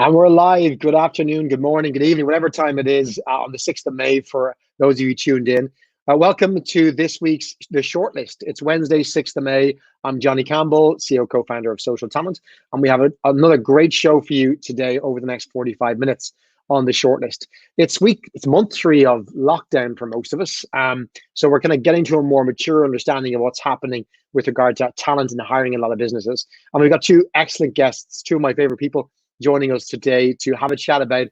And we're live. Good afternoon, good morning, good evening, whatever time it is on the 6th of May for those of you tuned in. Welcome to this week's The Shortlist. It's Wednesday, 6th of May. I'm Johnny Campbell, CEO, co-founder of SocialTalent, and we have another great show for you today over the next 45 minutes on The Shortlist. It's month 3 of lockdown for most of us. So we're kind of getting to a more mature understanding of what's happening with regard to talent and hiring in a lot of businesses. And we've got 2 excellent guests, 2 of my favorite people joining us today to have a chat about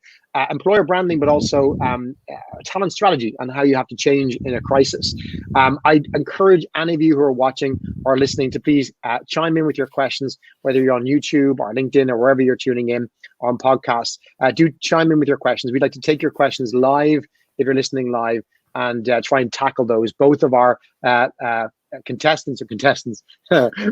employer branding, but also talent strategy and how you have to change in a crisis. I encourage any of you who are watching or listening to please chime in with your questions, whether you're on YouTube or LinkedIn or wherever you're tuning in on podcasts. Do chime in with your questions. We'd like to take your questions live if you're listening live and try and tackle those. Both of our contestants,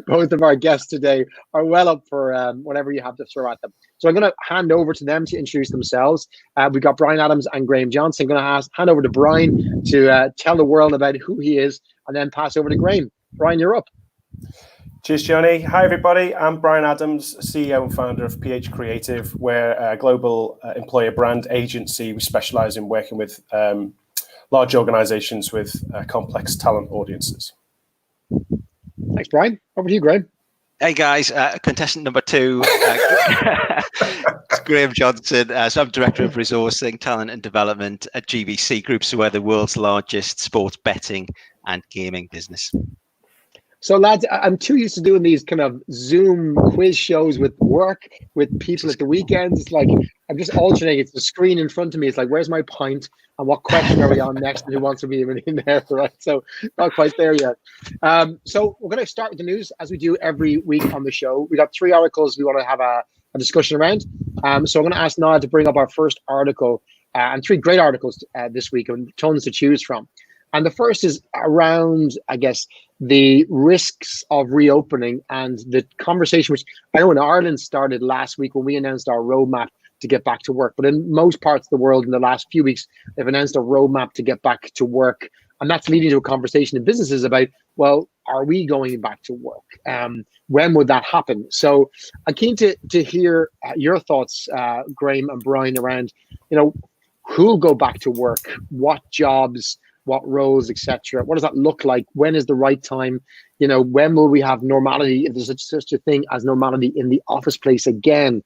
both of our guests today are well up for whatever you have to throw at them. So I'm going to hand over to them to introduce themselves. We've got Bryan Adams and Graeme Johnson. I'm going to hand over to Bryan to tell the world about who he is and then pass over to Graeme. Bryan, you're up. Cheers, Johnny. Hi, everybody. I'm Bryan Adams, CEO and founder of pH.Creative. We're a global employer brand agency. We specialize in working with large organizations with complex talent audiences. Thanks, Bryan. Over to you, Graeme. Hey guys, contestant number 2, Graeme Johnson. So I'm Director of Resourcing, Talent and Development at GVC Group, so we're the world's largest sports betting and gaming business. So lads, I'm too used to doing these kind of Zoom quiz shows with work, with people at the weekends. It's like, I'm just alternating. It's the screen in front of me. It's like, where's my pint? And what question are we on next? And who wants to be in there, right? So not quite there yet. So we're going to start with the news as we do every week on the show. We got 3 articles we want to have a discussion around. So I'm going to ask Noah to bring up our first article and 3 great articles this week and tons to choose from. And the first is around, I guess, the risks of reopening and the conversation, which I know in Ireland started last week when we announced our roadmap to get back to work. But in most parts of the world in the last few weeks, they've announced a roadmap to get back to work. And that's leading to a conversation in businesses about, well, are we going back to work? When would that happen? So I'm keen to hear your thoughts, Graeme and Bryan, around, who'll go back to work, what jobs, what roles, etc. What does that look like? When is the right time? When will we have normality, if there's such a thing as normality in the office place again?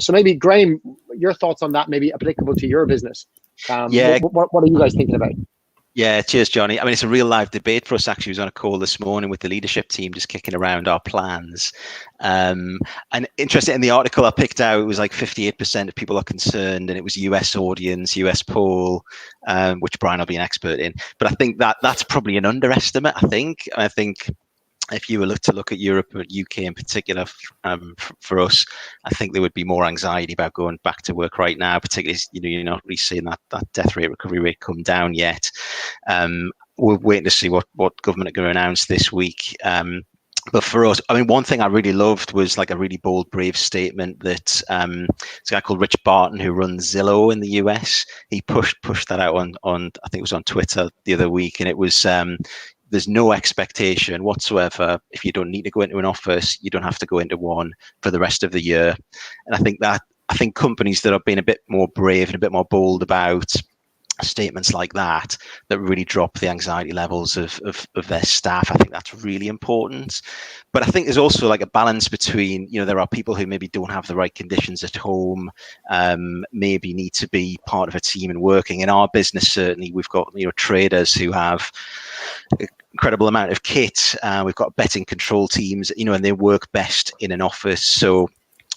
So maybe, Graeme, your thoughts on that may be applicable to your business. What are you guys thinking about? Yeah, cheers, Johnny. I mean, it's a real live debate for us. Actually, I was on a call this morning with the leadership team, just kicking around our plans. And interesting, in the article I picked out, it was like 58% of people are concerned, and it was US audience, US poll, which Bryan will be an expert in. But I think that's probably an underestimate. I think if you were to look at Europe or UK in particular, for us, I think there would be more anxiety about going back to work right now, particularly, you're not really seeing that death rate, recovery rate come down yet. We're waiting to see what government are going to announce this week. But for us, I mean, one thing I really loved was like a really bold, brave statement that it's a guy called Rich Barton who runs Zillow in the US. He pushed that out on I think it was on Twitter the other week, and it was there's no expectation whatsoever. If you don't need to go into an office, you don't have to go into one for the rest of the year. And I think companies that have been a bit more brave and a bit more bold about statements like that really drop the anxiety levels of their staff. I think that's really important. But I think there's also like a balance between, there are people who maybe don't have the right conditions at home, maybe need to be part of a team and working. In our business, certainly, we've got traders who have incredible amount of kit. We've got betting control teams, and they work best in an office. So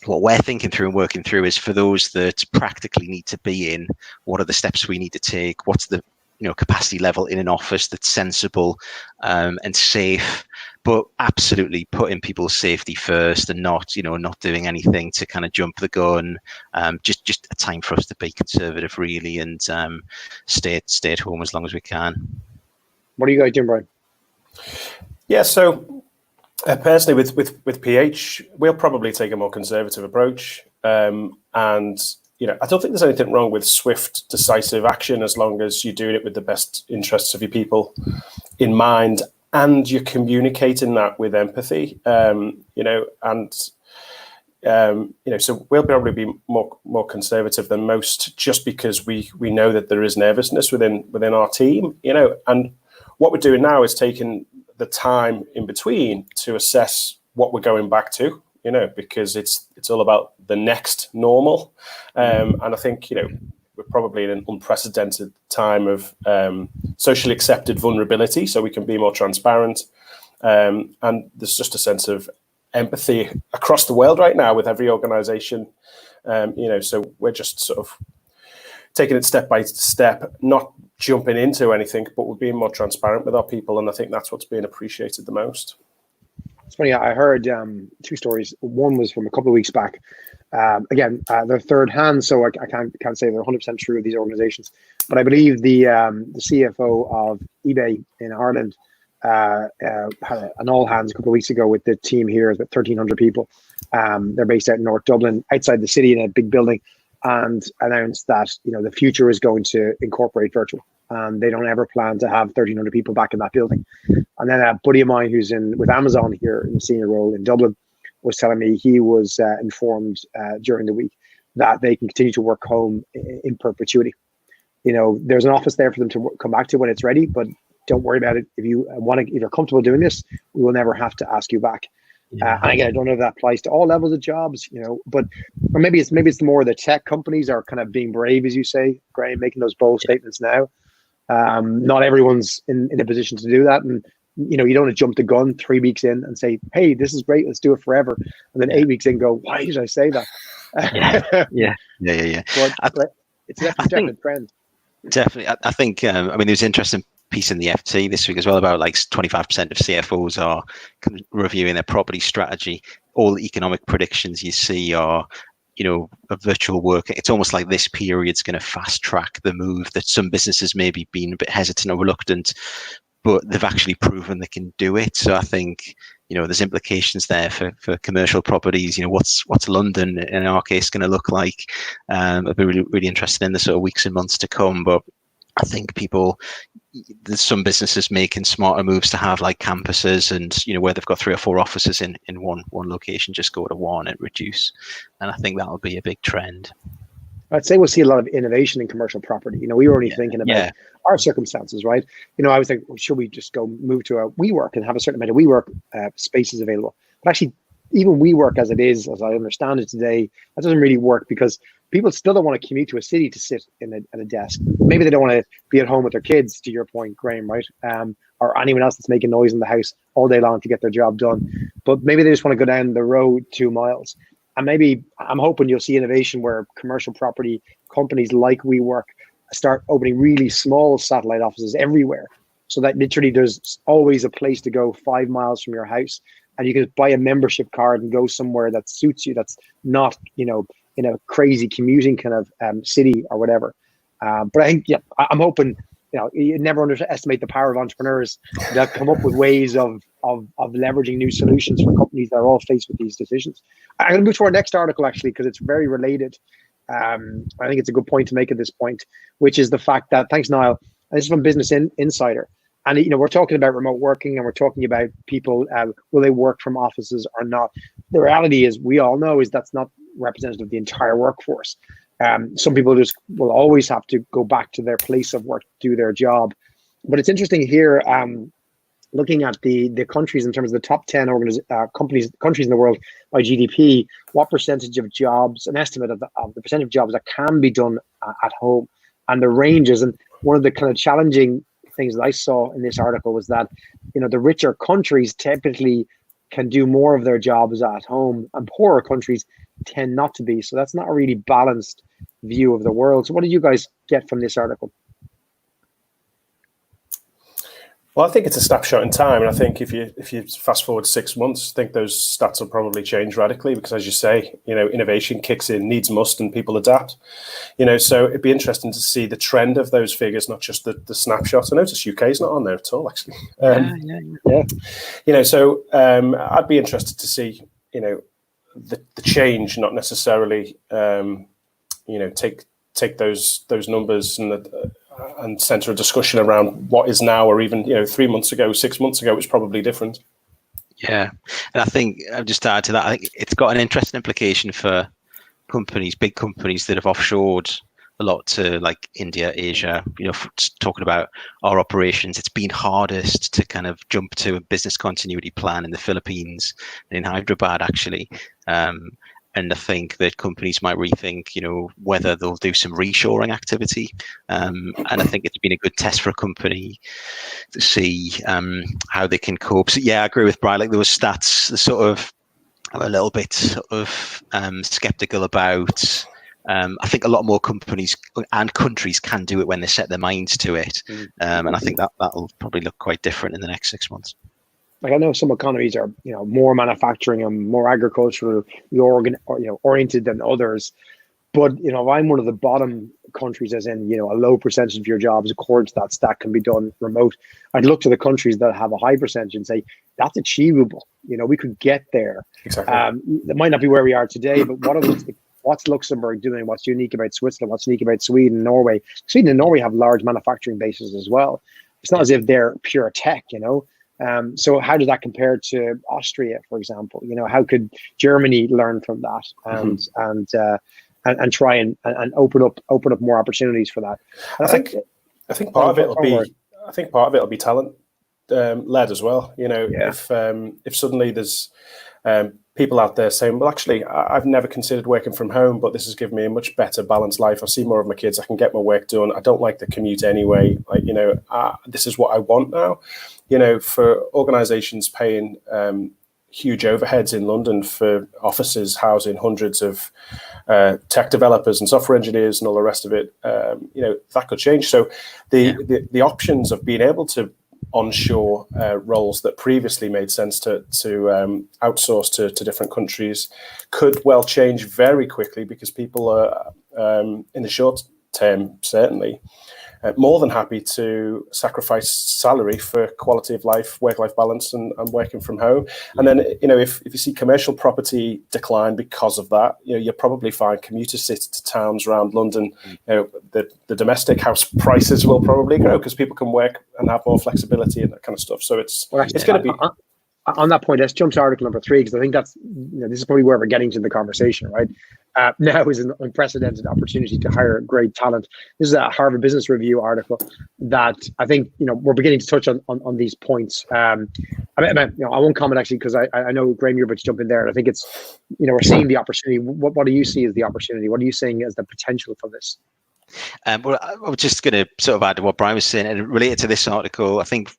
what we're thinking through and working through is for those that practically need to be in, what are the steps we need to take? What's the capacity level in an office that's sensible and safe, but absolutely putting people's safety first and not doing anything to kind of jump the gun. Just a time for us to be conservative, really, and stay at home as long as we can. What are you guys doing, Bryan? Yeah, so personally, with PH, we'll probably take a more conservative approach, and I don't think there's anything wrong with swift, decisive action as long as you're doing it with the best interests of your people in mind, and you're communicating that with empathy. And so we'll probably be more conservative than most, just because we know that there is nervousness within our team, and what we're doing now is taking the time in between to assess what we're going back to, because it's all about the next normal. And I think, we're probably in an unprecedented time of socially accepted vulnerability, so we can be more transparent. And there's just a sense of empathy across the world right now with every organization. So we're just sort of taking it step by step, not jumping into anything, but we're being more transparent with our people. And I think that's what's being appreciated the most. It's funny, I heard 2 stories. One was from a couple of weeks back. Again, they're third hand, so I can't say they're 100% true of these organizations. But I believe the CFO of eBay in Ireland had an all hands a couple of weeks ago with the team here, about 1,300 people. They're based out in North Dublin, outside the city in a big building, and announced that the future is going to incorporate virtual. And they don't ever plan to have 1,300 people back in that building. And then a buddy of mine who's with Amazon here in a senior role in Dublin was telling me he was informed during the week that they can continue to work home in perpetuity. There's an office there for them to come back to when it's ready, but don't worry about it. If you're comfortable doing this, we will never have to ask you back. And again, I don't know if that applies to all levels of jobs, but or maybe it's more the tech companies are kind of being brave, as you say, Graeme, making those bold statements now. Not everyone's in a position to do that, and you don't want to jump the gun 3 weeks in and say, "Hey, this is great, let's do it forever," and then 8 weeks in go, "Why did I say that?" Yeah. But it's definitely a trend. Definitely, I think. There was an interesting piece in the FT this week as well about 25% of CFOs are reviewing their property strategy. All the economic predictions you see are, a virtual work. It's almost like this period's going to fast track the move that some businesses maybe been a bit hesitant or reluctant, but they've actually proven they can do it. So I think, there's implications there for commercial properties. What's London in our case going to look like? I'll be really, really interested in the sort of weeks and months to come. But I think there's some businesses making smarter moves to have campuses and, where they've got 3 or 4 offices in one location, just go to one and reduce. And I think that'll be a big trend. I'd say we'll see a lot of innovation in commercial property. We were only thinking about our circumstances, right? I was like, well, should we just go move to a WeWork and have a certain amount of WeWork spaces available? But actually, even WeWork as it is, as I understand it today, that doesn't really work because people still don't want to commute to a city to sit at a desk. Maybe they don't want to be at home with their kids, to your point, Graeme, right? Or anyone else that's making noise in the house all day long to get their job done. But maybe they just want to go down the road 2 miles. And maybe I'm hoping you'll see innovation where commercial property companies like WeWork start opening really small satellite offices everywhere, so that literally there's always a place to go 5 miles from your house, and you can buy a membership card and go somewhere that suits you, that's not in a crazy commuting kind of city or whatever. But I think I'm hoping you never underestimate the power of entrepreneurs that come up with ways of leveraging new solutions for companies that are all faced with these decisions. I'm going to move to our next article, actually, because it's very related. I think it's a good point to make at this point, which is the fact that, thanks, Niall, and this is from Business Insider. And, we're talking about remote working and we're talking about people, will they work from offices or not? The reality is, we all know, is that's not representative of the entire workforce. Some people just will always have to go back to their place of work, do their job. But it's interesting here, looking at the countries in terms of the top 10 countries in the world by GDP, what percentage of jobs, an estimate of the percentage of jobs that can be done at home, and the ranges. And one of the kind of challenging things that I saw in this article was that, the richer countries typically can do more of their jobs at home, and poorer countries tend not to be. So that's not a really balanced view of the world. So what did you guys get from this article? Well, I think it's a snapshot in time, and I think if you fast forward 6 months, I think those stats will probably change radically because, as you say, innovation kicks in, needs must, and people adapt. So it'd be interesting to see the trend of those figures, not just the snapshot. I notice UK is not on there at all, actually. So I'd be interested to see, the change, not necessarily, take those numbers and center a discussion around what is now, or even 3 months ago, 6 months ago, it was probably different. Yeah, and I think just to add to that, I think it's got an interesting implication for big companies that have offshored a lot to like India, Asia, talking about our operations. It's been hardest to kind of jump to a business continuity plan in the Philippines and in Hyderabad, actually. And I think that companies might rethink, whether they'll do some reshoring activity. And I think it's been a good test for a company to see how they can cope. So yeah, I agree with Bryan. Like those stats, the sort of, I'm a little bit sort of skeptical about. I think a lot more companies and countries can do it when they set their minds to it. And I think that'll probably look quite different in the next 6 months. Like I know some economies are, more manufacturing and more agricultural oriented than others. But, if I'm one of the bottom countries, as in, a low percentage of your jobs according to that stat can be done remote, I'd look to the countries that have a high percentage and say, that's achievable. We could get there. Exactly. It might not be where we are today, but what's Luxembourg doing? What's unique about Switzerland? What's unique about Sweden and Norway? Sweden and Norway have large manufacturing bases as well. It's not as if they're pure tech, So how does that compare to Austria, for example? How could Germany learn from that and try and open up more opportunities for that? And I think part of it'll be talent led as well. If suddenly there's people out there saying, well, actually, I've never considered working from home, but this has given me a much better balanced life. I see more of my kids. I can get my work done. I don't like the commute anyway. This is what I want now. For organizations paying huge overheads in London for offices housing hundreds of tech developers and software engineers and all the rest of it, that could change. So the options of being able to onshore roles that previously made sense to outsource to different countries could well change very quickly, because people are in the short term certainly more than happy to sacrifice salary for quality of life, work-life balance, and working from home. And then, if you see commercial property decline because of that, you'll probably find commuter city to towns around London. The domestic house prices will probably grow because people can work and have more flexibility and that kind of stuff. So it's going to be. On that point, let's jump to article number 3, because I think that's, this is probably where we're getting to the conversation, right? Now is an unprecedented opportunity to hire great talent. This is a Harvard Business Review article that I think, we're beginning to touch on these points. I won't comment actually, because I know Graeme, you're about to jump in there. And I think it's, we're seeing the opportunity. What do you see as the opportunity? What are you seeing as the potential for this? Well, I was just going to sort of add to what Bryan was saying, and related to this article. I think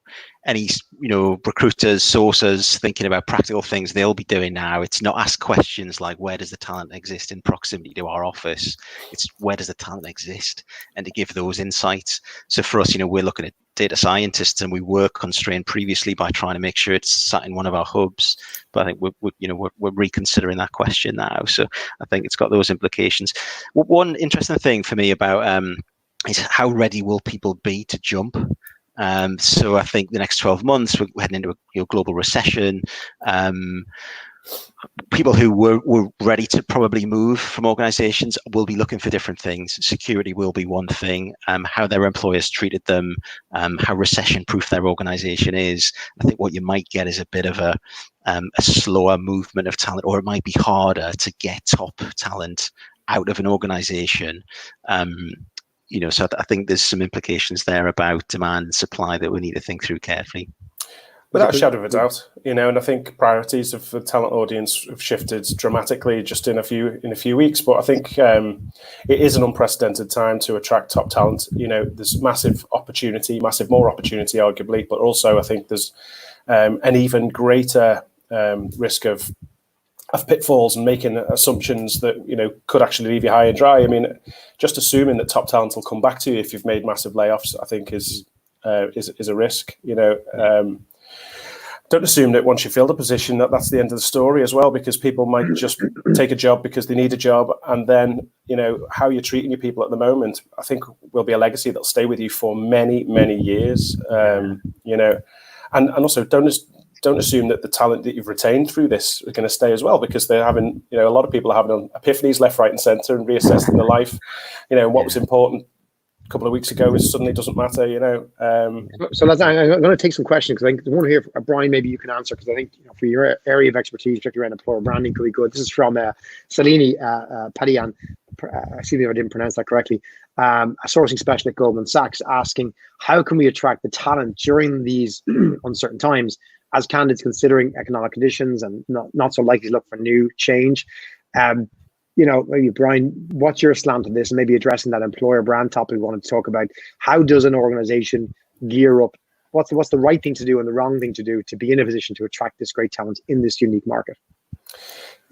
any recruiters, sources thinking about practical things they'll be doing now, it's not ask questions like where does the talent exist in proximity to our office. It's where does the talent exist, and to give those insights. So for us, we're looking at data scientists, and we were constrained previously by trying to make sure it's sat in one of our hubs. But I think we're reconsidering that question now. So I think it's got those implications. One interesting thing for me about is how ready will people be to jump? So I think the next 12 months, we're heading into a global recession. People who were ready to probably move from organizations will be looking for different things. Security will be one thing, how their employers treated them, how recession-proof their organization is. I think what you might get is a bit of a slower movement of talent, or it might be harder to get top talent out of an organization. So I think there's some implications there about demand and supply that we need to think through carefully. Without a shadow of a doubt, and I think priorities of the talent audience have shifted dramatically just in a few weeks. But I think it is an unprecedented time to attract top talent. There's massive more opportunity, arguably, but also I think there's an even greater risk of pitfalls and making assumptions that could actually leave you high and dry. I mean, just assuming that top talent will come back to you if you've made massive layoffs, I think is a risk. Don't assume that once you fill the position that's the end of the story as well, because people might just take a job because they need a job, and then how you're treating your people at the moment, I think will be a legacy that'll stay with you for many, many years. And also don't assume that the talent that you've retained through this are going to stay as well, because they're having, a lot of people are having epiphanies left, right, and centre and reassessing their life, and what was important couple of weeks ago is suddenly doesn't matter, you know. So I'm going to take some questions because I think the one here, Brian, maybe you can answer, because I think, you know, for your area of expertise, particularly around employer branding, could be good. This is from Salini Padian. Excuse me if I didn't pronounce that correctly. A sourcing specialist at Goldman Sachs, asking, how can we attract the talent during these uncertain times as candidates considering economic conditions and not so likely to look for new change? You know, maybe Brian, what's your slant on this? And maybe addressing that employer brand topic we wanted to talk about. How does an organization gear up? What's the right thing to do and the wrong thing to do to be in a position to attract this great talent in this unique market?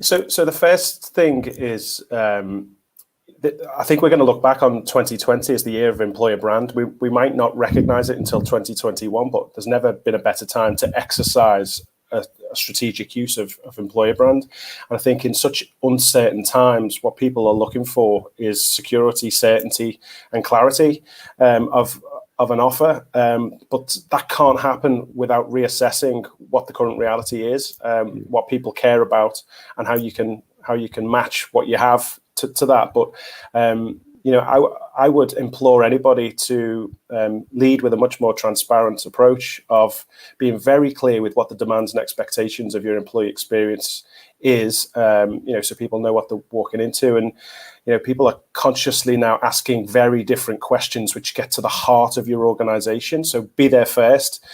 So the first thing is, I think we're going to look back on 2020 as the year of employer brand. We might not recognize it until 2021, but there's never been a better time to exercise a strategic use of employer brand. And I think in such uncertain times, what people are looking for is security, certainty, and clarity of an offer. But that can't happen without reassessing what the current reality is, what people care about, and how you can match what you have to that. But you know, I would implore anybody to lead with a much more transparent approach of being very clear with what the demands and expectations of your employee experience is, you know, so people know what they're walking into. And, you know, people are consciously now asking very different questions which get to the heart of your organization. So be there first,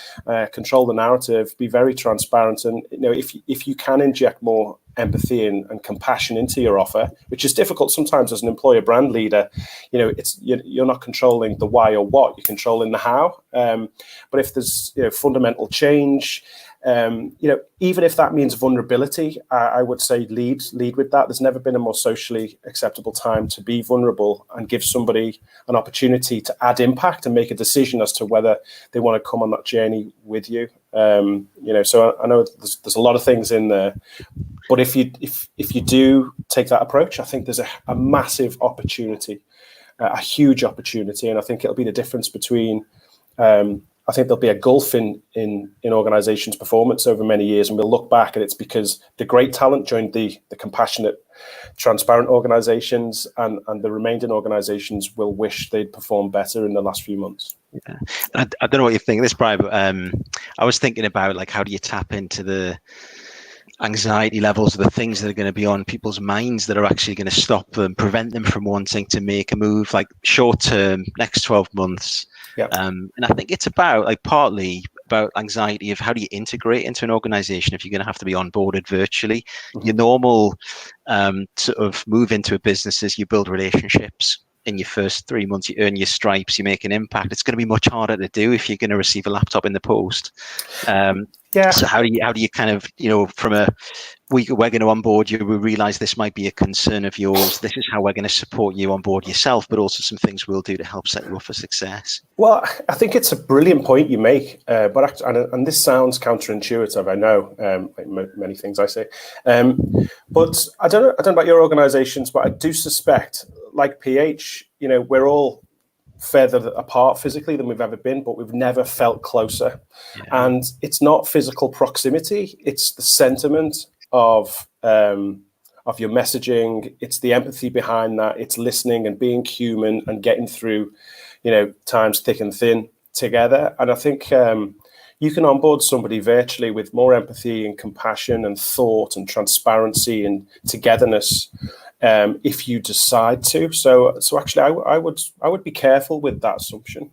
control the narrative, be very transparent. And, you know, if you can inject more empathy and compassion into your offer, which is difficult sometimes as an employer brand leader, you know, you're not controlling the why or what, you're controlling the how. But if there's, you know, fundamental change, you know, even if that means vulnerability, I would say lead with that. There's never been a more socially acceptable time to be vulnerable and give somebody an opportunity to add impact and make a decision as to whether they want to come on that journey with you. You know, so I know there's a lot of things in there, but if you do take that approach, I think there's a massive opportunity, a huge opportunity, and I think it'll be the difference between. I think there'll be a gulf in organizations' performance over many years, and we'll look back and it's because the great talent joined the compassionate, transparent organizations, and the remaining organizations will wish they'd performed better in the last few months. Yeah. I don't know what you think of this, Brian, but I was thinking about, like, how do you tap into the anxiety levels of the things that are going to be on people's minds that are actually going to stop them, prevent them from wanting to make a move, like short term, next 12 months. Yep. And I think it's about, like, partly about anxiety of how do you integrate into an organization if you're going to have to be onboarded virtually. Mm-hmm. Your normal sort of move into a business is you build relationships. In your first 3 months, you earn your stripes, you make an impact. It's going to be much harder to do if you're going to receive a laptop in the post. Yeah. So how do you kind of, you know, from we're going to onboard you, we realize this might be a concern of yours. This is how we're going to support you on board yourself, but also some things we'll do to help set you up for success. Well, I think it's a brilliant point you make, but and this sounds counterintuitive, I know, like many things I say, but I don't know about your organizations, but I do suspect, like PH, you know, we're all further apart physically than we've ever been, but we've never felt closer. Yeah. And it's not physical proximity, it's the sentiment of your messaging, it's the empathy behind that, it's listening and being human and getting through, you know, times thick and thin together. And I think you can onboard somebody virtually with more empathy and compassion and thought and transparency and togetherness if you decide to. So actually, I would be careful with that assumption.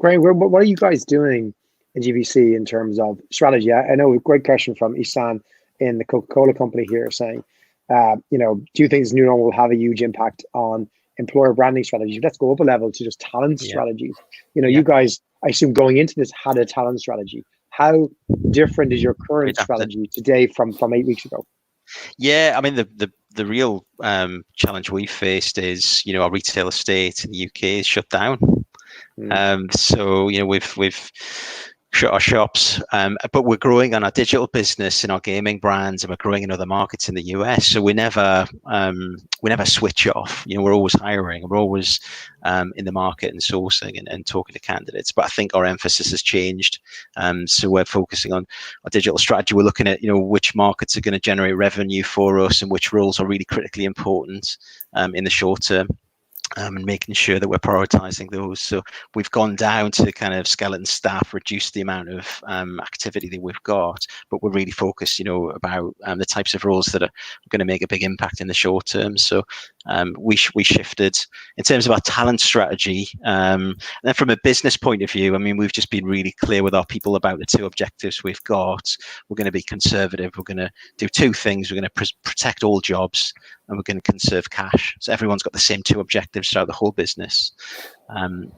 Great. What are you guys doing in GVC in terms of strategy? I know a great question from Isan in the Coca-Cola company here saying, you know, do you think this new normal will have a huge impact on employer branding strategies? Let's go up a level to just talent strategies. You know, you guys, I assume going into this had a talent strategy. How different is your current strategy today from 8 weeks ago? Yeah, I mean, the real challenge we faced is, you know, our retail estate in the UK is shut down. So, you know, we've shut our shops, but we're growing on our digital business and our gaming brands, and we're growing in other markets in the US. So we never switch off. You know, we're always hiring, and we're always in the market and sourcing and talking to candidates. But I think our emphasis has changed. So we're focusing on our digital strategy. We're looking at, you know, which markets are going to generate revenue for us and which roles are really critically important in the short term. and making sure that we're prioritizing those. So we've gone down to kind of skeleton staff, reduced the amount of activity that we've got, but we're really focused, about the types of roles that are going to make a big impact in the short term. So we shifted in terms of our talent strategy. And then from a business point of view, I mean, we've just been really clear with our people about the two objectives we've got. We're going to be conservative. We're going to do two things. We're going to protect all jobs, and we're going to conserve cash. So everyone's got the same two objectives throughout the whole business. And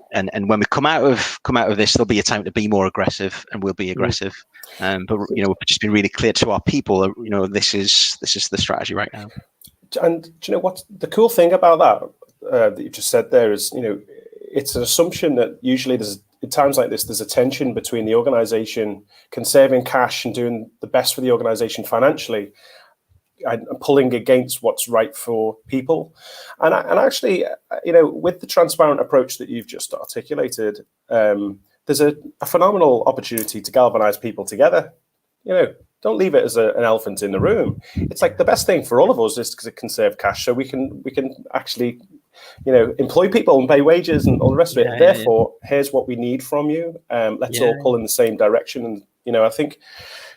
when we come out of this, there'll be a time to be more aggressive, and we'll be aggressive. But we've just been really clear to our people. This is the strategy right now. And do you know what the cool thing about that that you just said there is? It's an assumption that usually in times like this, there's a tension between the organization conserving cash and doing the best for the organization financially, and pulling against what's right for people. And actually, with the transparent approach that you've just articulated, there's a phenomenal opportunity to galvanize people together. Don't leave it as an elephant in the room. It's like the best thing for all of us is to conserve cash, so we can actually, employ people and pay wages and all the rest of it. Therefore, here's what we need from you. Let's all pull in the same direction. And I think,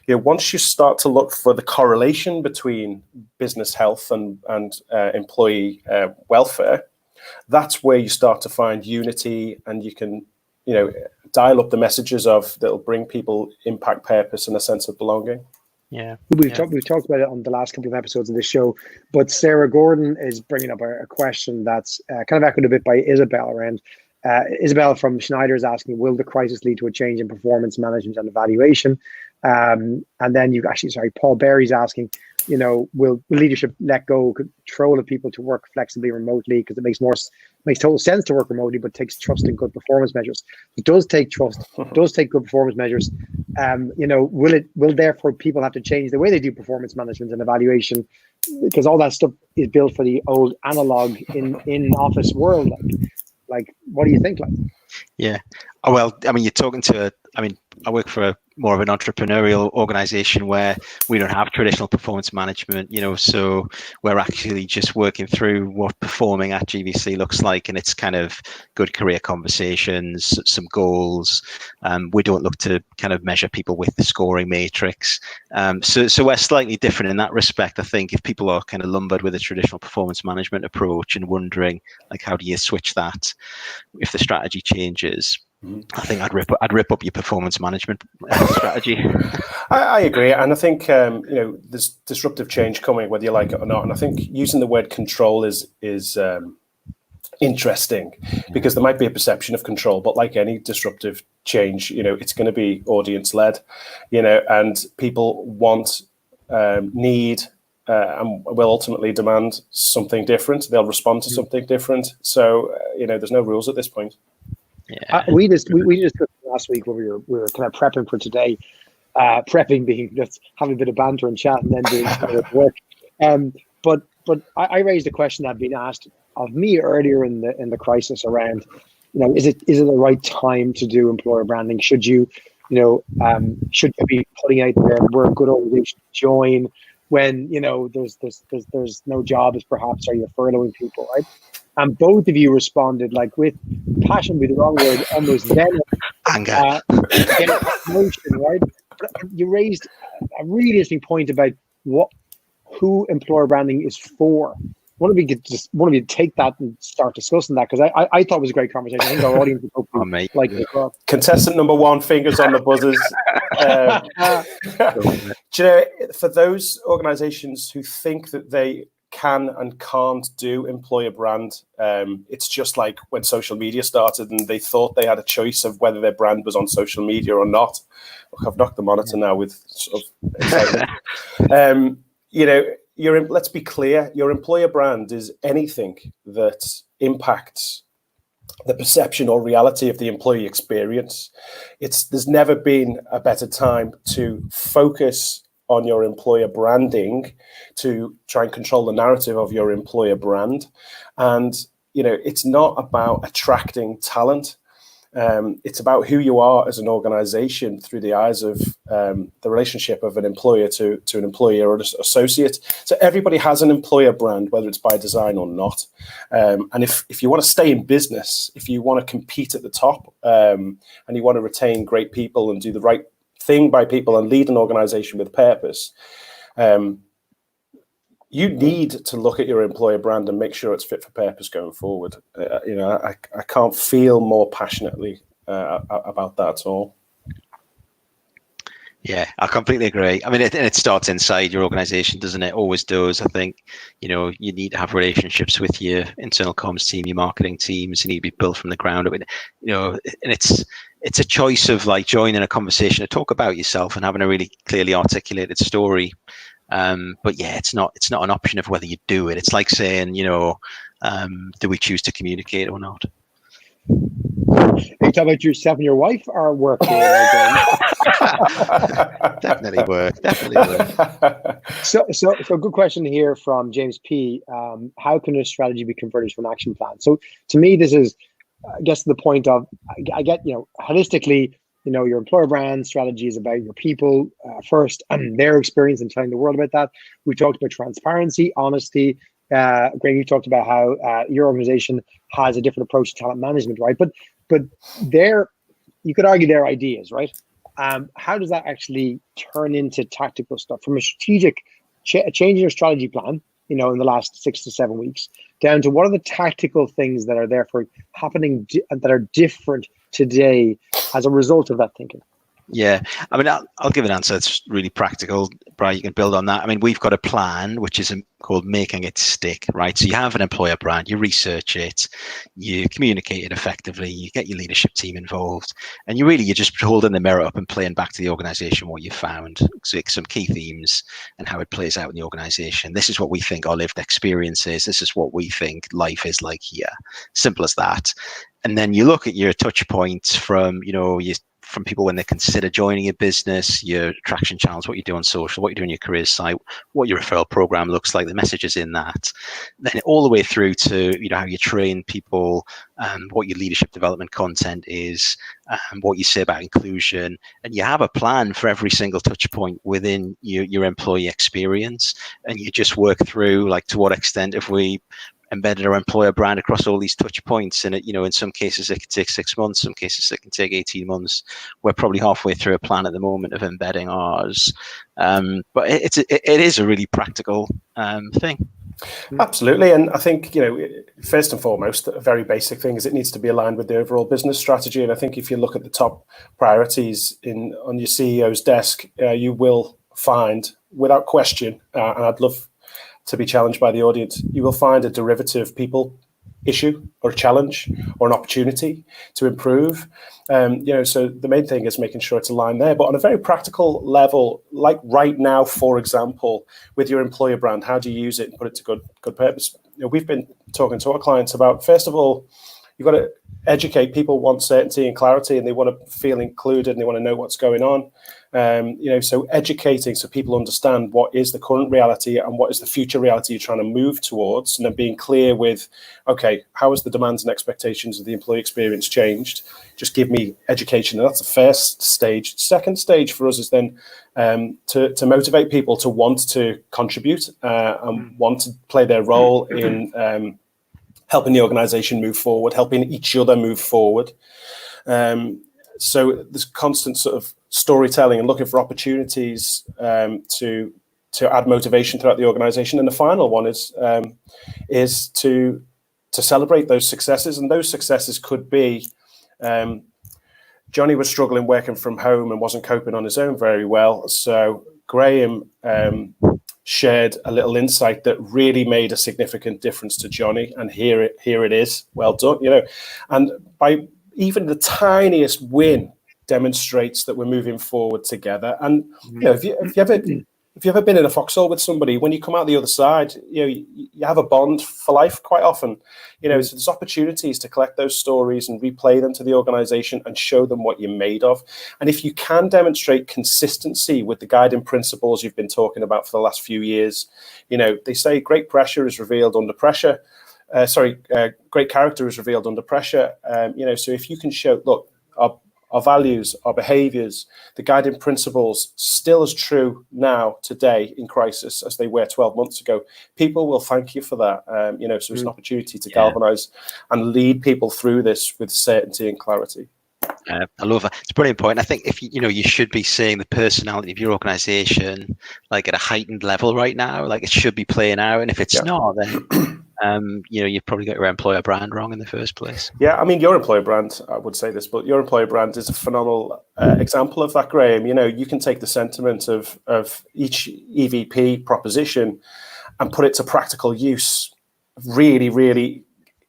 once you start to look for the correlation between business health and employee welfare, that's where you start to find unity, and you can, dial up the messages that'll bring people impact, purpose, and a sense of belonging. Yeah, we've talked about it on the last couple of episodes of this show, but Sarah Gordon is bringing up a question that's kind of echoed a bit by Isabel around. Isabel from Schneider is asking, will the crisis lead to a change in performance management and evaluation? And then Paul Berry's asking, will leadership let go control of people to work flexibly remotely, because it makes total sense to work remotely, but takes trust in good performance measures. It does take trust, does take good performance measures. Will therefore people have to change the way they do performance management and evaluation, because all that stuff is built for the old analog in office world? Like, what do you think? Yeah. Oh, well, I mean, you're talking to I work for more of an entrepreneurial organization where we don't have traditional performance management, so we're actually just working through what performing at GVC looks like, and it's kind of good career conversations, some goals. We don't look to kind of measure people with the scoring matrix. So we're slightly different in that respect. I think if people are kind of lumbered with a traditional performance management approach and wondering, like, how do you switch that if the strategy changes? I think I'd rip up your performance management strategy. I agree, and I think there's disruptive change coming, whether you like it or not. And I think using the word control is interesting, because there might be a perception of control, but like any disruptive change, it's going to be audience led, and people want, need, and will ultimately demand something different. They'll respond to something different. So there's no rules at this point. Yeah. We just last week when we were kind of prepping for today, prepping being just having a bit of banter and chat and then doing work. But I raised a question that had been asked of me earlier in the crisis around, is it the right time to do employer branding? Should you be putting out there, we're a good organization to join, when there's no jobs, perhaps, or you're furloughing people, right? And both of you responded, like, with passion, be the wrong word, almost venom, anger, emotion, right? But you raised a really interesting point about who employer branding is for. One of you take that and start discussing that, because I thought it was a great conversation. I think our audience would like it as well. Contestant number one, fingers on the buzzers. Do you know, for those organisations who think that they can and can't do employer brand, it's just like when social media started and they thought they had a choice of whether their brand was on social media or not. Look, I've knocked the monitor now with sort of excitement. Let's be clear, your employer brand is anything that impacts the perception or reality of the employee experience. There's never been a better time to focus on your employer branding, to try and control the narrative of your employer brand. And it's not about attracting talent, It's about who you are as an organization through the eyes of the relationship of an employer to an employee or an associate. So everybody has an employer brand, whether it's by design or not. And if you want to stay in business, if you want to compete at the top, and you want to retain great people and do the right thing by people and lead an organization with purpose, you need to look at your employer brand and make sure it's fit for purpose going forward. I can't feel more passionately about that at all. Yeah, I completely agree. I mean, it starts inside your organization, doesn't it? Always does. I think, you need to have relationships with your internal comms team, your marketing teams. You need to be built from the ground up. And it's a choice of like joining a conversation to talk about yourself and having a really clearly articulated story. But yeah, it's not an option of whether you do it. It's like saying, do we choose to communicate or not? Are you talking about yourself and your wife or work? Definitely work. So good question here from James P. How can a strategy be converted to an action plan? So to me, this is, I guess, the point of, I get, holistically, your employer brand strategy is about your people first and their experience and telling the world about that. We talked about transparency, honesty. Graeme, you talked about how your organization has a different approach to talent management, right? But you could argue their ideas, right? How does that actually turn into tactical stuff from a strategic change in your strategy plan, in the last 6 to 7 weeks, down to what are the tactical things that are therefore happening that are different today as a result of that thinking? Yeah, I mean, I'll give an answer that's really practical. Bryan, you can build on that. I mean, we've got a plan which is called making it stick, right? So you have an employer brand, you research it, you communicate it effectively, you get your leadership team involved, and you're just holding the mirror up and playing back to the organization what you found, so some key themes and how it plays out in the organization. This is what we think our lived experience is. This is what we think life is like here. Simple as that. And then you look at your touch points from, from people when they consider joining a business, your attraction channels, what you do on social, what you do on your career site, what your referral program looks like, the messages in that, then all the way through to how you train people, what your leadership development content is, what you say about inclusion, and you have a plan for every single touch point within your employee experience, and you just work through like to what extent if we embedded our employer brand across all these touch points. And in some cases it could take 6 months, some cases it can take 18 months. We're probably halfway through a plan at the moment of embedding ours. But it is a really practical thing. Absolutely. And I think, first and foremost, a very basic thing is it needs to be aligned with the overall business strategy. And I think if you look at the top priorities on your CEO's desk, you will find, without question, and I'd love to be challenged by the audience, you will find a derivative people issue or a challenge or an opportunity to improve. So the main thing is making sure it's aligned there. But on a very practical level, like right now, for example, with your employer brand, how do you use it and put it to good purpose? We've been talking to our clients about, first of all, you've got to educate. People want certainty and clarity, and they want to feel included, and they want to know what's going on. So educating so people understand what is the current reality and what is the future reality you're trying to move towards, and then being clear with, okay, how has the demands and expectations of the employee experience changed? Just give me education. And that's the first stage. Second stage for us is then to motivate people to want to contribute and want to play their role in helping the organization move forward, helping each other move forward. So there's constant sort of storytelling and looking for opportunities to add motivation throughout the organization. And the final one is to celebrate those successes. And those successes could be Johnny was struggling working from home and wasn't coping on his own very well. So Graeme shared a little insight that really made a significant difference to Johnny, and here it is. Well done, and by even the tiniest win demonstrates that we're moving forward together. And if you ever been in a foxhole with somebody, when you come out the other side, you have a bond for life quite often. So there's opportunities to collect those stories and replay them to the organization and show them what you're made of. And if you can demonstrate consistency with the guiding principles you've been talking about for the last few years, they say great pressure is revealed under pressure. great character is revealed under pressure. So if you can show, look, our values, our behaviours, the guiding principles still as true now, today, in crisis as they were 12 months ago, people will thank you for that. So it's an opportunity to galvanise and lead people through this with certainty and clarity. I love that. It's a brilliant point. I think if you should be seeing the personality of your organisation like at a heightened level right now. Like it should be playing out, and if it's not, then you've probably got your employer brand wrong in the first place. Yeah, I mean, your employer brand, I would say this, but your employer brand is a phenomenal example of that, Graeme. You can take the sentiment of each EVP proposition and put it to practical use really, really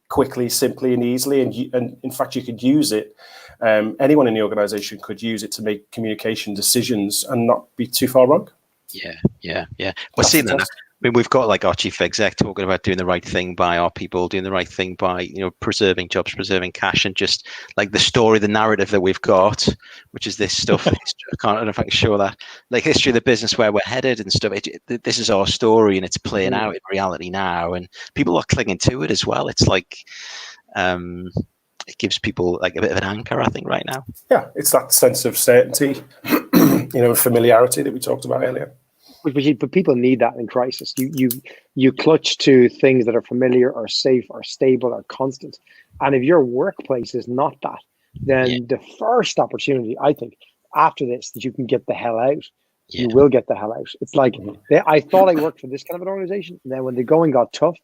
quickly, simply, and easily. And in fact, you could use it. Anyone in the organisation could use it to make communication decisions and not be too far wrong. Yeah. We're seeing that. I mean, we've got like our chief exec talking about doing the right thing by our people, doing the right thing by, preserving jobs, preserving cash, and just like the story, the narrative that we've got, which is this stuff. I don't know if I can show that, like history of the business, where we're headed and stuff. This is our story, and it's playing out in reality now, and people are clinging to it as well. It's like, it gives people like a bit of an anchor, I think, right now. Yeah, it's that sense of certainty, familiarity that we talked about earlier. But people need that in crisis. You clutch to things that are familiar or safe or stable or constant. And if your workplace is not that, then the first opportunity, I think, after this, that you can get the hell out, you will get the hell out. It's like, I thought I worked for this kind of an organization. And then when the going got tough,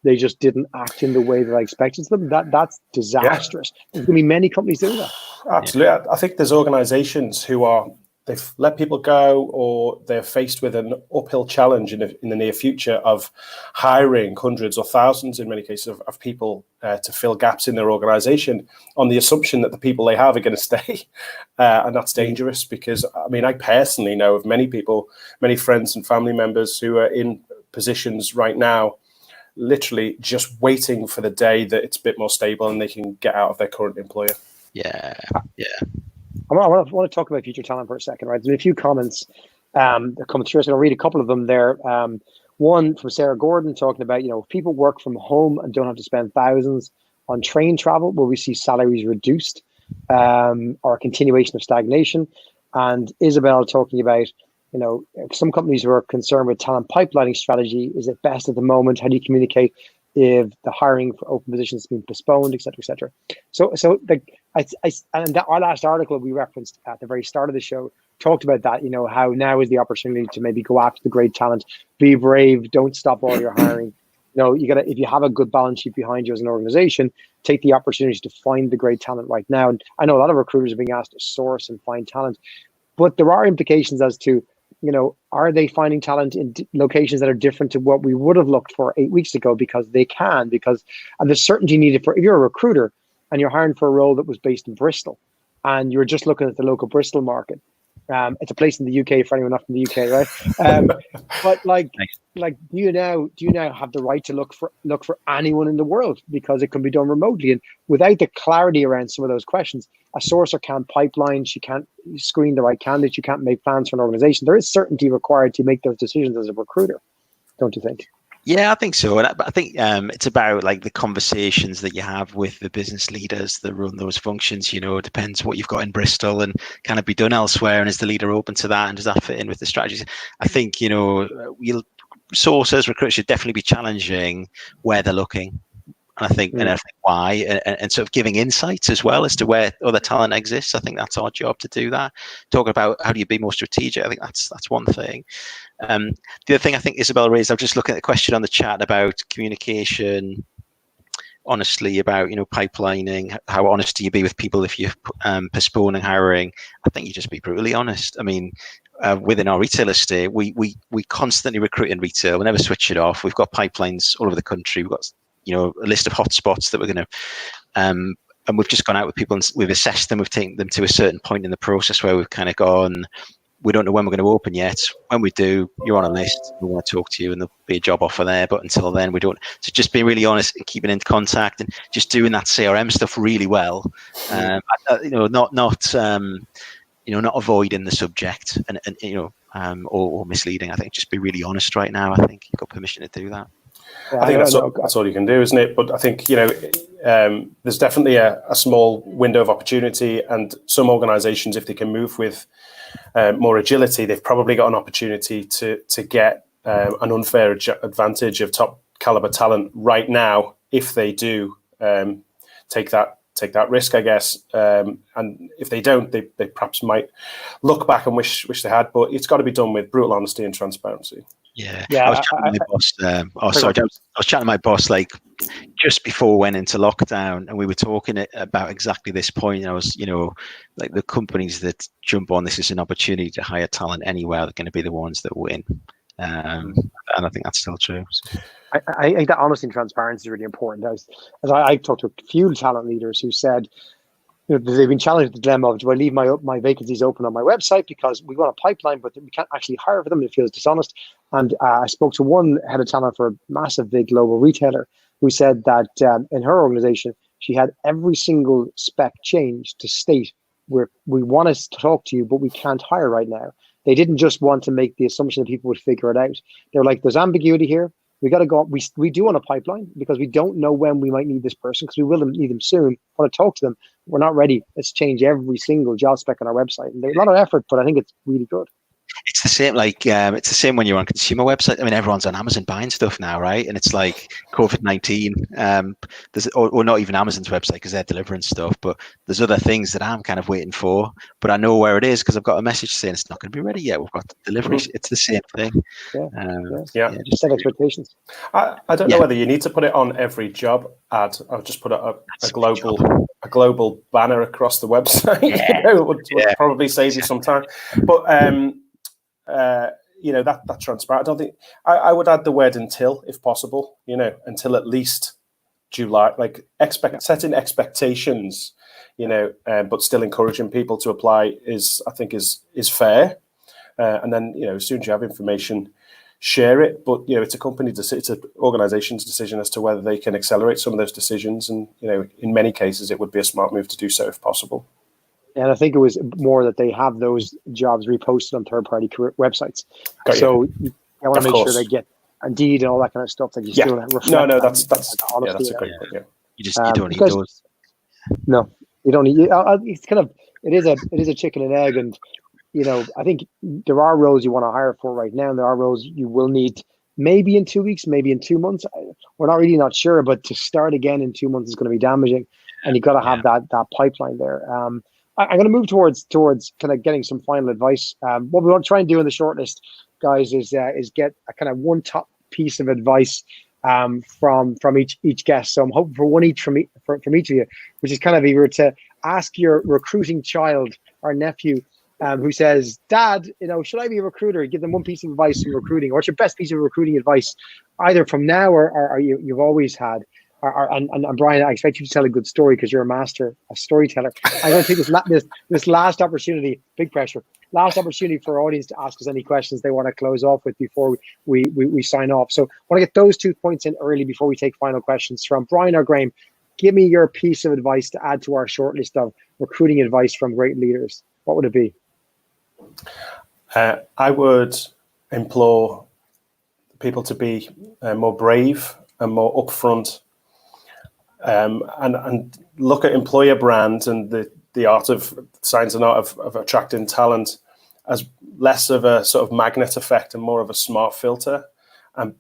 they just didn't act in the way that I expected them. That's disastrous. There's going to be many companies doing that. Absolutely. I think there's organizations who they've let people go, or they're faced with an uphill challenge in the near future of hiring hundreds or thousands, in many cases, of people to fill gaps in their organization on the assumption that the people they have are going to stay. And that's dangerous because, I mean, I personally know of many people, many friends and family members who are in positions right now, literally just waiting for the day that it's a bit more stable and they can get out of their current employer. Yeah. I want to talk about future talent for a second, right? There's a few comments that come through, so I'll read a couple of them there. One from Sarah Gordon talking about, if people work from home and don't have to spend thousands on train travel, will we see salaries reduced or a continuation of stagnation? And Isabel talking about, some companies who are concerned with talent pipelining strategy. Is it best at the moment? How do you communicate if the hiring for open positions has been postponed, et cetera, et cetera? Our last article we referenced at the very start of the show talked about that, how now is the opportunity to maybe go after the great talent, be brave, don't stop all your hiring. If you have a good balance sheet behind you as an organization, take the opportunity to find the great talent right now. And I know a lot of recruiters are being asked to source and find talent, but there are implications as to, are they finding talent in locations that are different to what we would have looked for 8 weeks ago, because they can, and there's certainty needed for, if you're a recruiter and you're hiring for a role that was based in Bristol and you're just looking at the local Bristol market. It's a place in the UK for anyone not from the UK, right? But do you now have the right to look for anyone in the world, because it can be done remotely, and without the clarity around some of those questions, a sourcer can't pipeline, she can't screen the right candidates, you can't make plans for an organization. There is certainty required to make those decisions as a recruiter, don't you think? Yeah, I think so. And I think it's about like the conversations that you have with the business leaders that run those functions. It depends what you've got in Bristol and can it be done elsewhere? And is the leader open to that? And does that fit in with the strategies? I think, sources, recruiters should definitely be challenging where they're looking. And I think why, and sort of giving insights as well as to where other talent exists. I think that's our job to do that. Talking about how do you be more strategic. I think that's one thing. The other thing I think Isabel raised, I'm just looking at the question on the chat about communication, honestly, about, pipelining, how honest do you be with people if you're postponing hiring? I think you just be brutally honest. I mean, within our retail estate, we constantly recruit in retail. We never switch it off. We've got pipelines all over the country. We've got, a list of hotspots that we're going to, and we've just gone out with people and we've assessed them. We've taken them to a certain point in the process where we've kind of gone, we don't know when we're going to open yet. When we do, you're on a list. We want to talk to you, and there'll be a job offer there. But until then, we don't. So just being really honest and keeping in contact and just doing that CRM stuff really well. Not avoiding the subject and or misleading. I think just be really honest right now. I think you've got permission to do that. Yeah, I think that's all you can do, isn't it? But I think, there's definitely a small window of opportunity, and some organizations, if they can move with more agility, they've probably got an opportunity to get an unfair advantage of top caliber talent right now if they do take that risk, I guess. And if they don't, they perhaps might look back and wish they had. But it's got to be done with brutal honesty and transparency. Yeah. I was chatting to my boss. I was chatting to my boss like just before we went into lockdown, and we were talking about exactly this point. I was, like the companies that jump on this as an opportunity to hire talent anywhere are going to be the ones that win. And I think that's still true. I think that honesty and transparency is really important. As I talked to a few talent leaders who said, they've been challenged with the dilemma of, do I leave my vacancies open on my website because we want a pipeline, but we can't actually hire for them? It feels dishonest. And I spoke to one head of talent for a massive big global retailer who said that in her organization, she had every single spec changed to state we want us to talk to you, but we can't hire right now. They didn't just want to make the assumption that people would figure it out. They're like, there's ambiguity here. We got to go. We do want a pipeline because we don't know when we might need this person, because we will need them soon. I want to talk to them. We're not ready. Let's change every single job spec on our website. And there's a lot of effort, but I think it's really good. It's the same. It's the same when you're on consumer website. I mean, everyone's on Amazon buying stuff now, right? And it's like COVID-19. Or not even Amazon's website because they're delivering stuff. But there's other things that I'm kind of waiting for, but I know where it is because I've got a message saying it's not going to be ready yet. We've got the delivery. It's the same thing. Just set expectations. I don't know whether you need to put it on every job ad. I'll just put a global banner across the website. It would probably save you some time. But that transparent. I don't think I would add the word until, if possible. Until at least July. Like setting expectations. But still encouraging people to apply is fair. And then as soon as you have information, share it. But it's a company decision, it's an organization's decision as to whether they can accelerate some of those decisions. And in many cases, it would be a smart move to do so if possible. And I think it was more that they have those jobs reposted on third-party websites. So you want to make sure they get Indeed and all that kind of stuff that you still reflect. That's a great point. Yeah, you don't need those. No, you don't need. It's kind of it is a chicken and egg, and I think there are roles you want to hire for right now, and there are roles you will need maybe in 2 weeks, maybe in 2 months. We're not sure, but to start again in 2 months is going to be damaging, and you've got to have that pipeline there. I'm going to move towards kind of getting some final advice. What we want to try and do in the shortlist, guys, is get a kind of one top piece of advice from each guest. So I'm hoping for one each from each of you, which is kind of, if you were to ask your recruiting child or nephew who says, "Dad, should I be a recruiter?" Give them one piece of advice from recruiting. What's your best piece of recruiting advice, either from now or you've always had? And Bryan, I expect you to tell a good story because you're a master, a storyteller. I'm going to take this last opportunity, big pressure, last opportunity for our audience to ask us any questions they want to close off with before we sign off. So I want to get those 2 points in early before we take final questions from Bryan or Graeme. Give me your piece of advice to add to our short list of recruiting advice from great leaders. What would it be? I would implore people to be more brave and more upfront. And look at employer brand and the art of science and art of attracting talent as less of a sort of magnet effect and more of a smart filter. And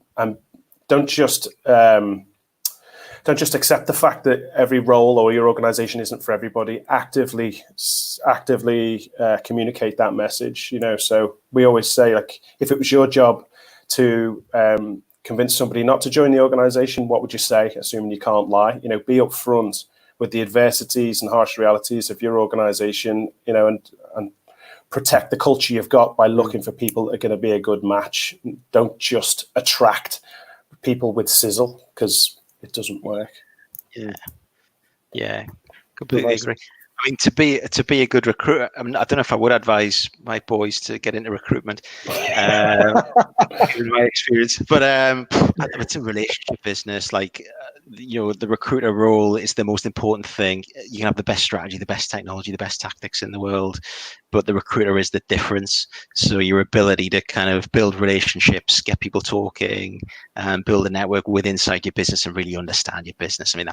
don't just accept the fact that every role or your organization isn't for everybody. Actively communicate that message. So we always say, like, if it was your job to convince somebody not to join the organization, what would you say, assuming you can't lie? Be upfront with the adversities and harsh realities of your organization, and protect the culture you've got by looking for people that are going to be a good match. Don't just attract people with sizzle, because it doesn't work. Yeah, completely agree. I mean, to be a good recruiter, I mean, I don't know if I would advise my boys to get into recruitment, in my experience, but it's a relationship business. Like, the recruiter role is the most important thing. You can have the best strategy, the best technology, the best tactics in the world, but the recruiter is the difference. So your ability to kind of build relationships, get people talking, build a network within inside your business and really understand your business. I mean,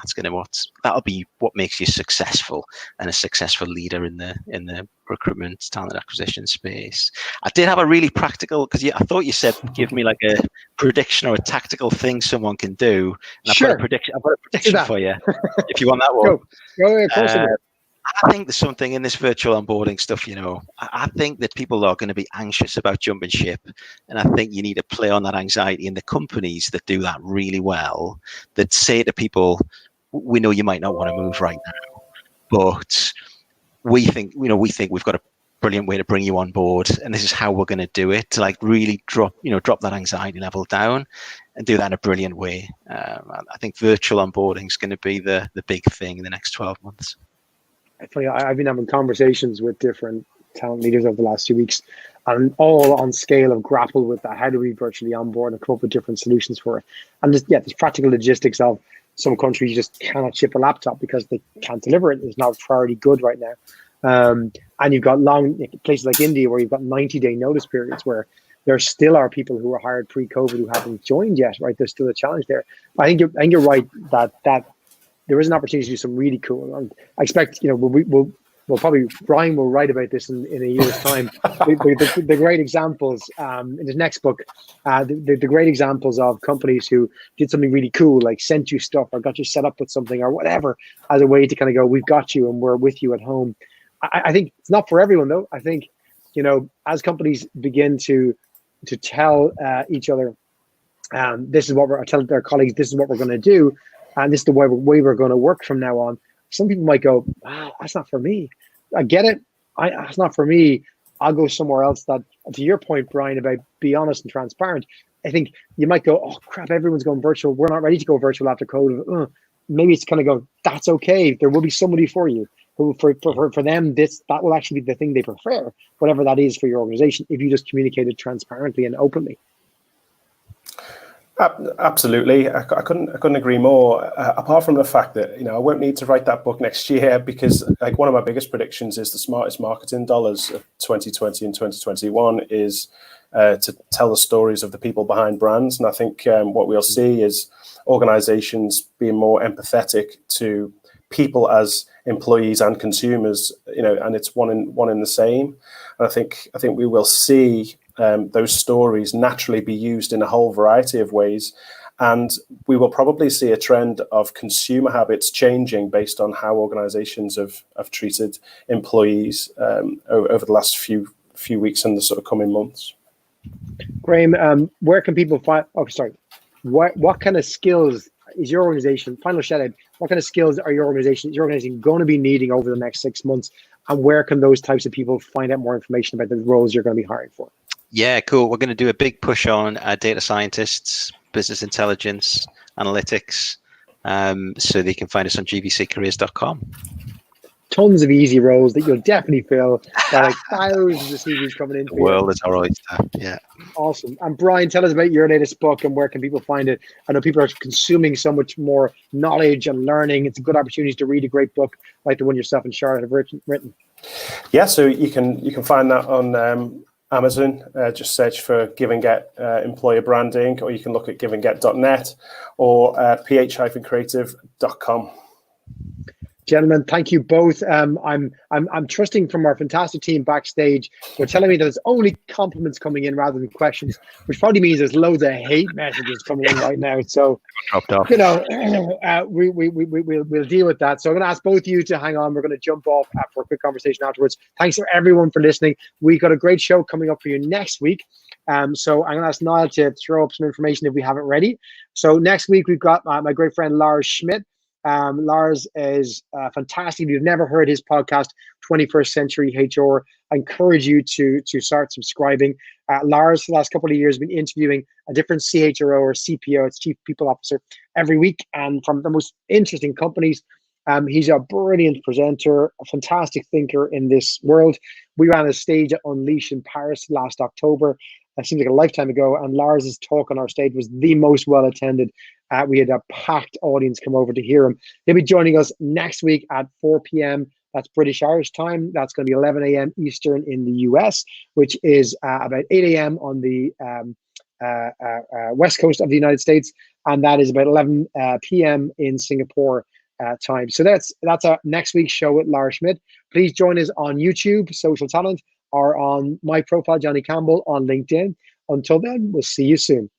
that'll be what makes you successful and a successful leader in the recruitment talent acquisition space. I did have a really practical, because I thought you said give me like a prediction or a tactical thing someone can do. And Sure. I've got a prediction for you if you want that one. Go, of course. I think there's something in this virtual onboarding stuff, I think that people are going to be anxious about jumping ship. And I think you need to play on that anxiety, and the companies that do that really well, that say to people, we know you might not want to move right now, but we think we've got a brilliant way to bring you on board, and this is how we're going to do it, to like really drop that anxiety level down and do that in a brilliant way. I think virtual onboarding is going to be the big thing in the next 12 months. Funny, I've been having conversations with different talent leaders over the last 2 weeks, and all on scale of grapple with that. How do we virtually onboard and come up with different solutions for it? And there's practical logistics of some countries just cannot ship a laptop because they can't deliver it. It's not a priority good right now. And you've got long places like India where you've got 90-day notice periods where there still are people who were hired pre-COVID who haven't joined yet, right? There's still a challenge there. But I think you're right that there is an opportunity to do some really cool. And I expect, we'll probably, Bryan will write about this in a year's time. the great examples in his next book, the great examples of companies who did something really cool, like sent you stuff or got you set up with something or whatever, as a way to kind of go, we've got you and we're with you at home. I think it's not for everyone though. I think, as companies begin to tell each other, this is what we're telling their colleagues, this is what we're going to do, and this is the way we're going to work from now on. Some people might go, wow, that's not for me. I get it. That's not for me. I'll go somewhere else. That, to your point, Bryan, about be honest and transparent, I think you might go, oh crap, everyone's going virtual. We're not ready to go virtual after COVID. Maybe it's kind of go, that's okay. There will be somebody for you who, for them, that will actually be the thing they prefer, whatever that is for your organization, if you just communicate it transparently and openly. Absolutely, I couldn't agree more. Apart from the fact that I won't need to write that book next year, because like one of my biggest predictions is the smartest marketing dollars of 2020 and 2021 is to tell the stories of the people behind brands. And I think what we'll see is organizations being more empathetic to people as employees and consumers, and it's one in the same. And I think we will see those stories naturally be used in a whole variety of ways. And we will probably see a trend of consumer habits changing based on how organizations have treated employees over the last few weeks and the sort of coming months. Graeme, where can people find, what kind of skills is your organization, final shout out, what kind of skills are your organization going to be needing over the next 6 months? And where can those types of people find out more information about the roles you're going to be hiring for? Yeah, cool. We're going to do a big push on data scientists, business intelligence, analytics, so they can find us on gvccareers.com. Tons of easy roles that you'll definitely fill. There are like thousands of CVs coming in. The world is our oyster. Yeah. Awesome. And Bryan, tell us about your latest book and where can people find it? I know people are consuming so much more knowledge and learning. It's a good opportunity to read a great book like the one yourself and Charlotte have written. Yeah, so you can find that on Amazon. Just search for Give and Get employer branding, or you can look at giveandget.net or pH.Creative.com. Gentlemen, thank you both. I'm trusting from our fantastic team backstage. They're telling me there's only compliments coming in rather than questions, which probably means there's loads of hate messages coming in right now. So, we'll deal with that. So I'm going to ask both of you to hang on. We're going to jump off for a quick conversation afterwards. Thanks for everyone for listening. We've got a great show coming up for you next week. So I'm going to ask Niall to throw up some information if we haven't ready. So next week we've got my great friend Lars Schmidt. Lars is fantastic. If you've never heard his podcast, 21st Century HR, I encourage you to start subscribing. Lars, for the last couple of years, has been interviewing a different CHRO or CPO, it's Chief People Officer, every week, and from the most interesting companies. He's a brilliant presenter, a fantastic thinker in this world. We ran a stage at Unleash in Paris last October. That seems like a lifetime ago. And Lars's talk on our stage was the most well attended. We had a packed audience come over to hear him. He'll be joining us next week at 4 p.m. That's British Irish time. That's going to be 11 a.m. Eastern in the US, which is about 8 a.m. on the west coast of the United States, and that is about 11 p.m. in Singapore time. So that's our next week's show with Lars Schmidt. Please join us on YouTube, Social Talent, or on my profile, Johnny Campbell, on LinkedIn. Until then, we'll see you soon.